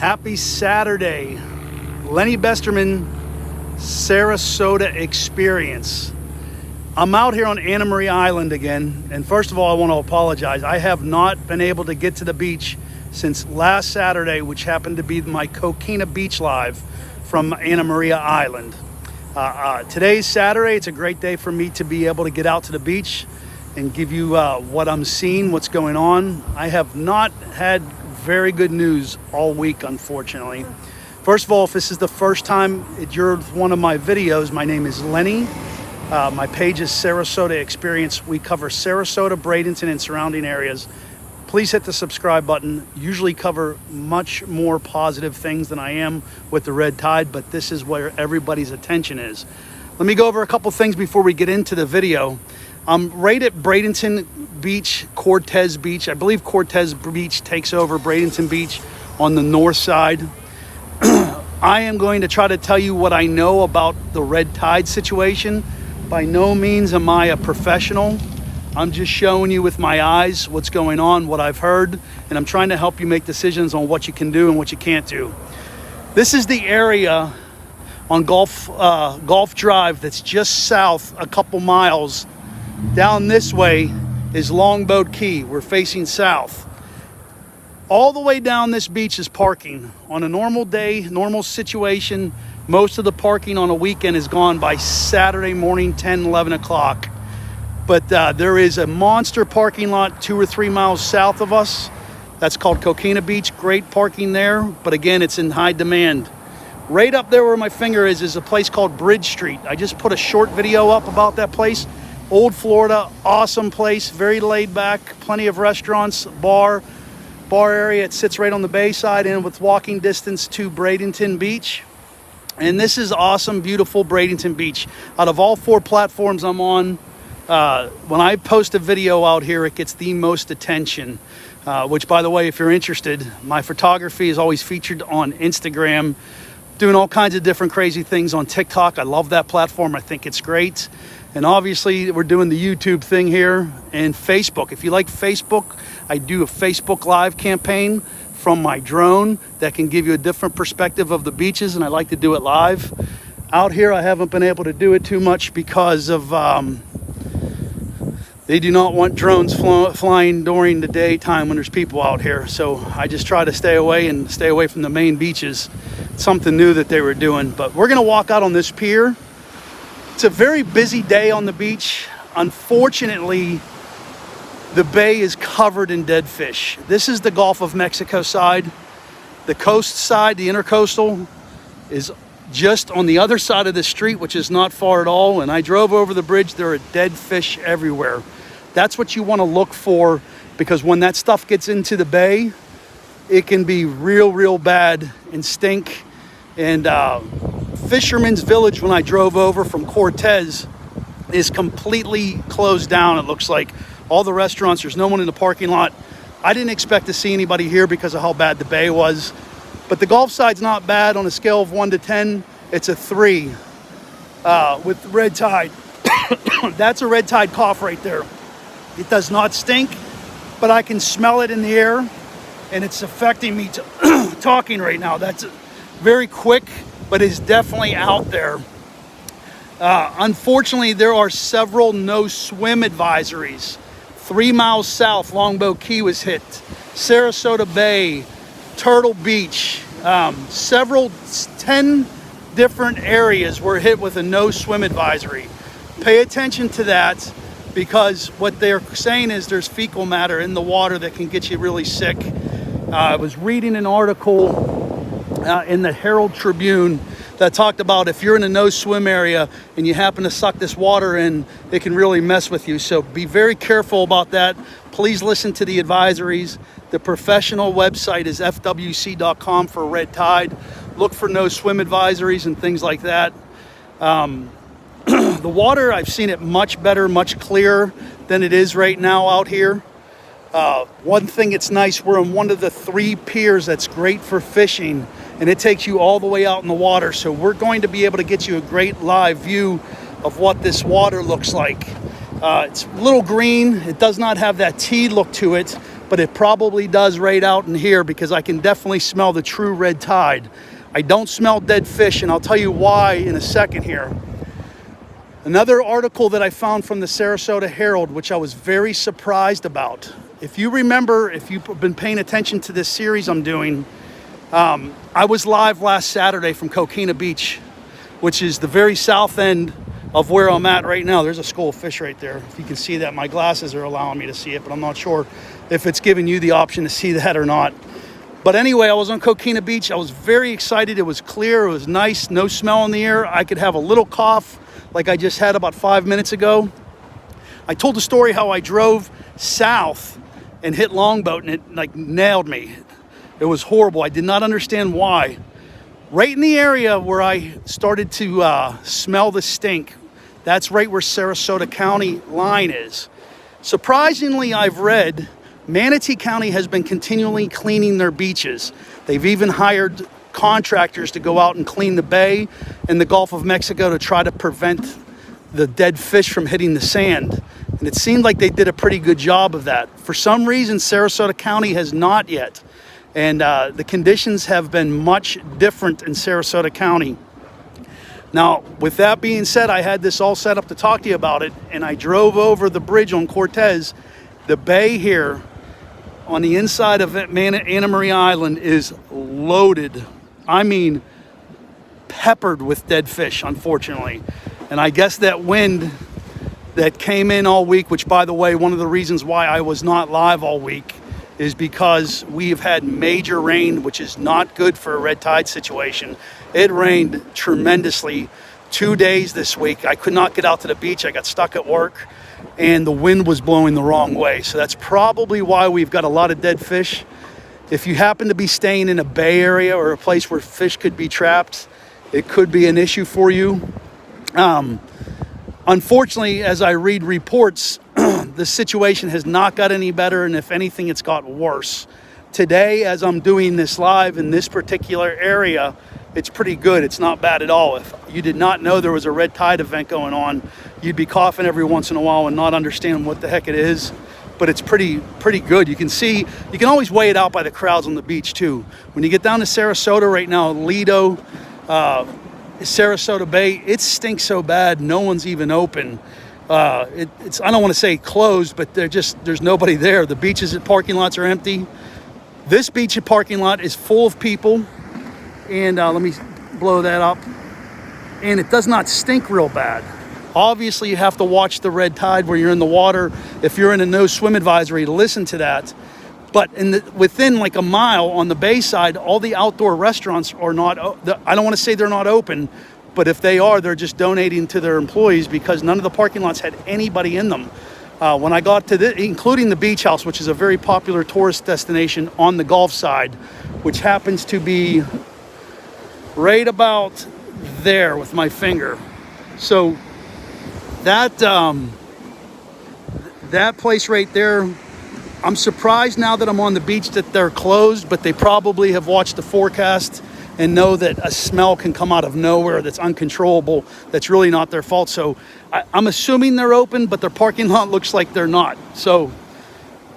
Happy Saturday. Lenny Besterman, Sarasota Experience. I'm out here on Anna Maria Island again, and first of all, I want to apologize. I have not been able to get to the beach since last Saturday, which happened to be my Coquina Beach live from Anna Maria Island. Today's Saturday. It's a great day for me to be able to get out to the beach and give you what I'm seeing, what's going on. I have not had very good news all week, unfortunately. First of all, if this is the first time you're one of my videos, my name is Lenny. My page is Sarasota Experience. We cover Sarasota, Bradenton, and surrounding areas. Please hit the subscribe button. Usually cover much more positive things than I am with the red tide, but this is where everybody's attention is. Let me go over a couple things before we get into the video. I'm right at Bradenton Beach, Cortez Beach. I believe Cortez Beach takes over Bradenton Beach on the north side. I am going to try to tell you what I know about the red tide situation. By no means am I a professional. I'm just showing you with my eyes what's going on, what I've heard, and I'm trying to help you make decisions on what you can do and what you can't do. This is the area on Gulf Drive that's just south a couple miles. Down this way is Longboat Key. We're facing south. All the way down this beach is parking. On a normal day, normal situation, most of the parking on a weekend is gone by Saturday morning, 10, 11 o'clock. But there is a monster parking lot 2 or 3 miles south of us. That's called Coquina Beach. Great parking there, but again, it's in high demand. Right up there where my finger is a place called Bridge Street. I just put a short video up about that place. Old Florida, awesome place, very laid back, plenty of restaurants, bar area. It sits right on the bay side and with walking distance to Bradenton Beach. And this is awesome, beautiful Bradenton Beach. Out of all 4 platforms I'm on, when I post a video out here, it gets the most attention. Which, by the way, if you're interested, my photography is always featured on Instagram, doing all kinds of different crazy things on TikTok. I love that platform. I think it's great. And obviously, we're doing the YouTube thing here and Facebook. If you like Facebook, I do a Facebook Live campaign from my drone that can give you a different perspective of the beaches, and I like to do it live. Out here, I haven't been able to do it too much because of they do not want drones flying during the daytime when there's people out here. So I just try to stay away from the main beaches. It's something new that they were doing. But we're gonna walk out on this pier. It's a very busy day on the beach. Unfortunately, the bay is covered in dead fish. This is the Gulf of Mexico side. The coast side, the intercoastal, is just on the other side of the street, which is not far at all. And I drove over the bridge. There are dead fish everywhere. That's what you want to look for, because when that stuff gets into the bay, it can be real bad and stink. And Fisherman's Village, when I drove over from Cortez, is completely closed down. It looks like all the restaurants, there's no one in the parking lot. I didn't expect to see anybody here because of how bad the bay was. But the Gulf side's not bad. On a scale of 1 to 10, it's a 3 with red tide. That's a red tide cough right there. It does not stink, but I can smell it in the air, and it's affecting me talking right now. That's very quick, but it's definitely out there. Unfortunately, there are several no swim advisories. 3 miles south, Longboat Key was hit. Sarasota Bay, Turtle Beach, 10 different areas were hit with a no swim advisory. Pay attention to that, because what they're saying is there's fecal matter in the water that can get you really sick. I was reading an article in the Herald Tribune that talked about if you're in a no swim area and you happen to suck this water in, it can really mess with you. So be very careful about that. Please listen to the advisories. The professional website is fwc.com for red tide. Look for no swim advisories and things like that. The water, I've seen it much better, much clearer than it is right now out here. One thing it's nice, we're on one of the 3 piers that's great for fishing, and it takes you all the way out in the water. So we're going to be able to get you a great live view of what this water looks like. It's a little green. It does not have that tea look to it, but it probably does right out in here because I can definitely smell the true red tide. I don't smell dead fish, and I'll tell you why in a second here. Another article that I found from the Sarasota Herald, which I was very surprised about. If you remember, if you've been paying attention to this series I'm doing, I was live last Saturday from Coquina Beach, which is the very south end of where I'm at right now. There's a school of fish right there. If you can see that, my glasses are allowing me to see it, but I'm not sure if it's giving you the option to see that or not. But anyway, I was on Coquina Beach. I was very excited. It was clear. It was nice. No smell in the air. I could have a little cough like I just had about 5 minutes ago. I told the story how I drove south and hit Longboat, and it like nailed me. It was horrible. I did not understand why. Right in the area where I started to smell the stink, that's right where Sarasota County line is. Surprisingly, I've read Manatee County has been continually cleaning their beaches. They've even hired contractors to go out and clean the bay and the Gulf of Mexico to try to prevent the dead fish from hitting the sand. And it seemed like they did a pretty good job of that. For some reason, Sarasota County has not yet. And the conditions have been much different in Sarasota County. Now, with that being said, I had this all set up to talk to you about it, and I drove over the bridge on Cortez. The bay here on the inside of Anna Maria Island is loaded. I mean, peppered with dead fish, unfortunately. And I guess that wind that came in all week, which, by the way, one of the reasons why I was not live all week is because we've had major rain, which is not good for a red tide situation. It rained tremendously 2 days this week. I could not get out to the beach. I got stuck at work, and the wind was blowing the wrong way. So that's probably why we've got a lot of dead fish. If you happen to be staying in a bay area or a place where fish could be trapped, it could be an issue for you. Unfortunately, as I read reports, the situation has not got any better, and if anything, it's got worse. Today, as I'm doing this live in this particular area, it's pretty good. It's not bad at all. If you did not know there was a red tide event going on, you'd be coughing every once in a while and not understand what the heck it is. But it's pretty good. You can see, you can always weigh it out by the crowds on the beach too. When you get down to Sarasota right now, Lido, Sarasota Bay, it stinks so bad, no one's even open. It's I don't want to say closed, but there's nobody there. The beaches and parking lots are empty. This beach and parking lot is full of people. And let me blow that up. And it does not stink real bad. Obviously, you have to watch the red tide where you're in the water. If you're in a no swim advisory, to listen to that. But within like a mile on the bay side, all the outdoor restaurants are not, I don't want to say they're not open, but if they are, they're just donating to their employees because none of the parking lots had anybody in them. When I got to this, including the beach house, which is a very popular tourist destination on the Gulf side, which happens to be right about there with my finger. So that place right there, I'm surprised now that I'm on the beach that they're closed, but they probably have watched the forecast and know that a smell can come out of nowhere that's uncontrollable. That's really not their fault. So I'm assuming they're open, but their parking lot looks like they're not. So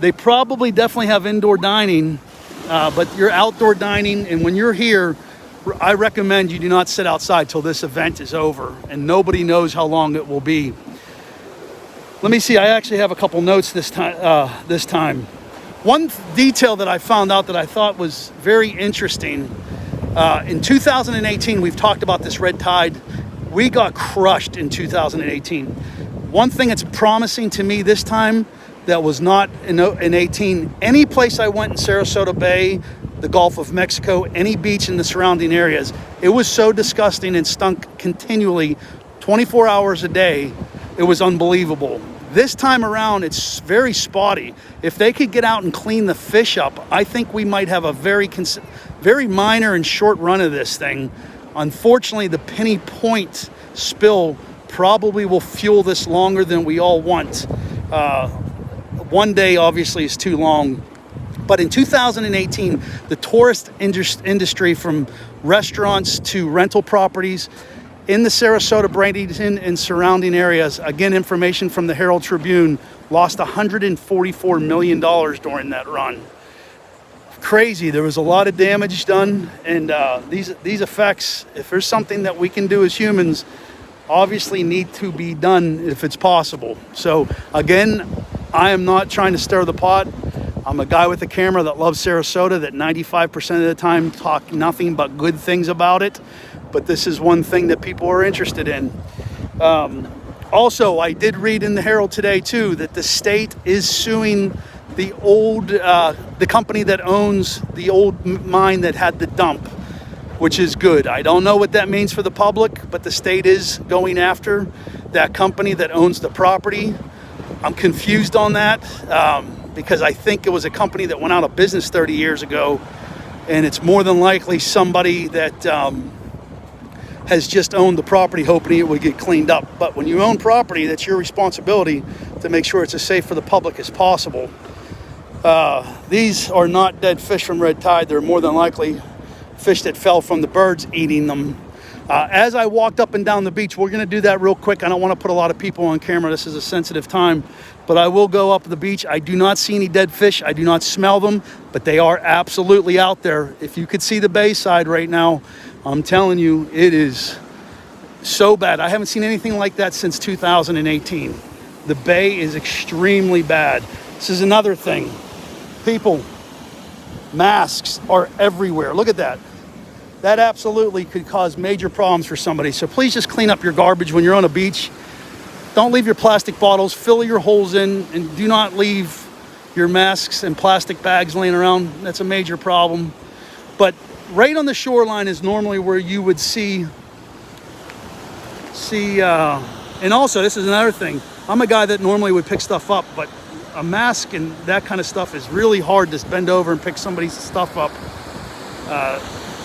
they probably definitely have indoor dining, but you're outdoor dining. And when you're here, I recommend you do not sit outside till this event is over, and nobody knows how long it will be. Let me see. I actually have a couple notes this time. One detail that I found out that I thought was very interesting. In 2018, we've talked about this red tide. We got crushed in 2018. One thing that's promising to me this time that was not in 18, any place I went in Sarasota Bay, the Gulf of Mexico, any beach in the surrounding areas, it was so disgusting and stunk continually 24 hours a day. It was unbelievable. This time around, it's very spotty. If they could get out and clean the fish up, I think we might have a very minor and short run of this thing. Unfortunately, the Penny Point spill probably will fuel this longer than we all want. One day, obviously, is too long. But in 2018, the tourist industry, from restaurants to rental properties, in the Sarasota, Bradenton, and surrounding areas. Again, information from the Herald Tribune, lost $144 million during that run. Crazy. There was a lot of damage done, and these effects, if there's something that we can do as humans, obviously need to be done if it's possible. So again, I am not trying to stir the pot. I'm a guy with a camera that loves Sarasota, that 95% of the time talk nothing but good things about it. But this is one thing that people are interested in. Also, I did read in the Herald today too that the state is suing the company that owns the old mine that had the dump, which is good. I don't know what that means for the public, but the state is going after that company that owns the property. I'm confused on that because I think it was a company that went out of business 30 years ago, and it's more than likely somebody that has just owned the property hoping it would get cleaned up. But when you own property, that's your responsibility to make sure it's as safe for the public as possible. These are not dead fish from red tide. They're more than likely fish that fell from the birds eating them. As I walked up and down the beach, we're going to do that real quick. I don't want to put a lot of people on camera. This is a sensitive time, but I will go up the beach. I do not see any dead fish. I do not smell them, but they are absolutely out there. If you could see the bay side right now, I'm telling you, it is so bad. I haven't seen anything like that since 2018. The bay is extremely bad. This is another thing. People, masks are everywhere. Look at that. That absolutely could cause major problems for somebody. So please just clean up your garbage when you're on a beach. Don't leave your plastic bottles, fill your holes in, and do not leave your masks and plastic bags laying around. That's a major problem. But right on the shoreline is normally where you would see, and also this is another thing. I'm a guy that normally would pick stuff up, but a mask and that kind of stuff is really hard to bend over and pick somebody's stuff up.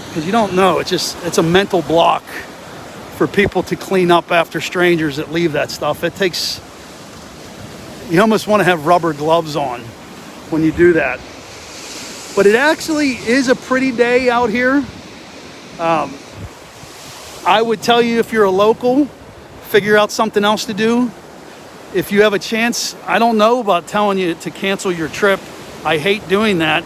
Because you don't know. It's a mental block for people to clean up after strangers that leave that stuff. You almost want to have rubber gloves on when you do that. But it actually is a pretty day out here. I would tell you, if you're a local, figure out something else to do. If you have a chance, I don't know about telling you to cancel your trip. I hate doing that.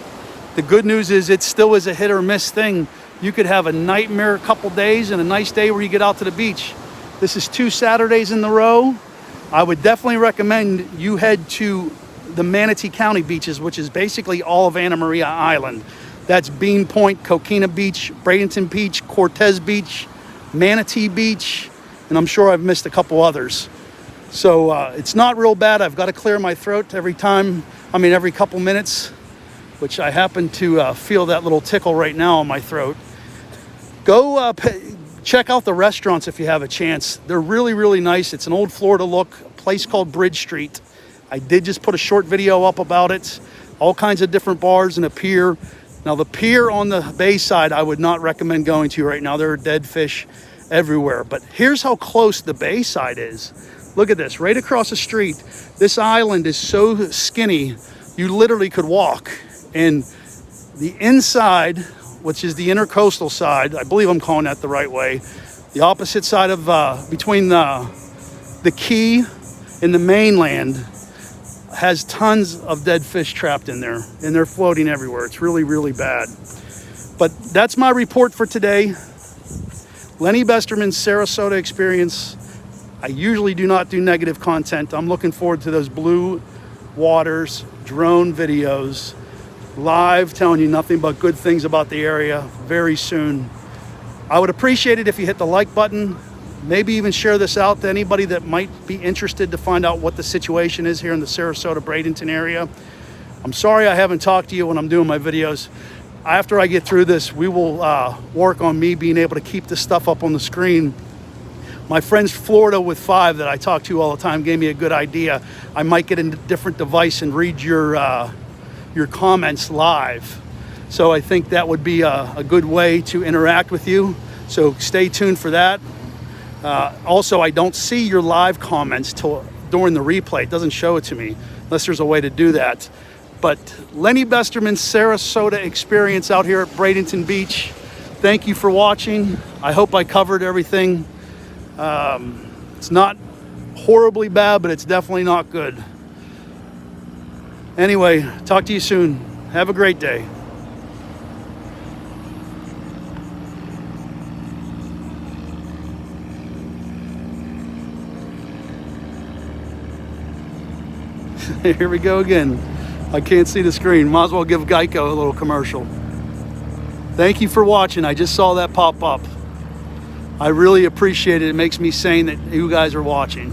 The good news is it still is a hit or miss thing. You could have a nightmare couple days and a nice day where you get out to the beach. This is 2 Saturdays in the row. I would definitely recommend you head to the Manatee County beaches, which is basically all of Anna Maria Island. That's Bean Point, Coquina Beach, Bradenton Beach, Cortez Beach, Manatee Beach, and I'm sure I've missed a couple others. So it's not real bad. I've got to clear my throat every couple minutes, which I happen to feel that little tickle right now on my throat. Go check out the restaurants if you have a chance. They're really, really nice. It's an old Florida look, a place called Bridge Street. I did just put a short video up about it. All kinds of different bars and a pier. Now the pier on the bay side, I would not recommend going to right now. There are dead fish everywhere. But here's how close the bay side is. Look at this, right across the street. This island is so skinny, you literally could walk. And the inside, which is the intercoastal side, I believe I'm calling that the right way, the opposite side of, between the key and the mainland, has tons of dead fish trapped in there, and they're floating everywhere. It's really, really bad. But that's my report for today. Lenny Besterman's Sarasota experience. I usually do not do negative content. I'm looking forward to those blue waters, drone videos, live telling you nothing but good things about the area very soon. I would appreciate it if you hit the like button, maybe even share this out to anybody that might be interested to find out what the situation is here in the Sarasota Bradenton area. I'm sorry I haven't talked to you when I'm doing my videos. After I get through this, we will work on me being able to keep this stuff up on the screen. My friends Florida with 5 that I talk to all the time gave me a good idea. I might get a different device and read your comments live. So I think that would be a good way to interact with you. So stay tuned for that. Also, I don't see your live comments during the replay. It doesn't show it to me unless there's a way to do that. But Lenny Besterman's Sarasota experience out here at Bradenton Beach. Thank you for watching. I hope I covered everything. It's not horribly bad, but it's definitely not good. Anyway, talk to you soon. Have a great day. Here we go again. I can't see the screen. Might as well give Geico a little commercial. Thank you for watching. I just saw that pop up. I really appreciate it. It makes me saying that you guys are watching.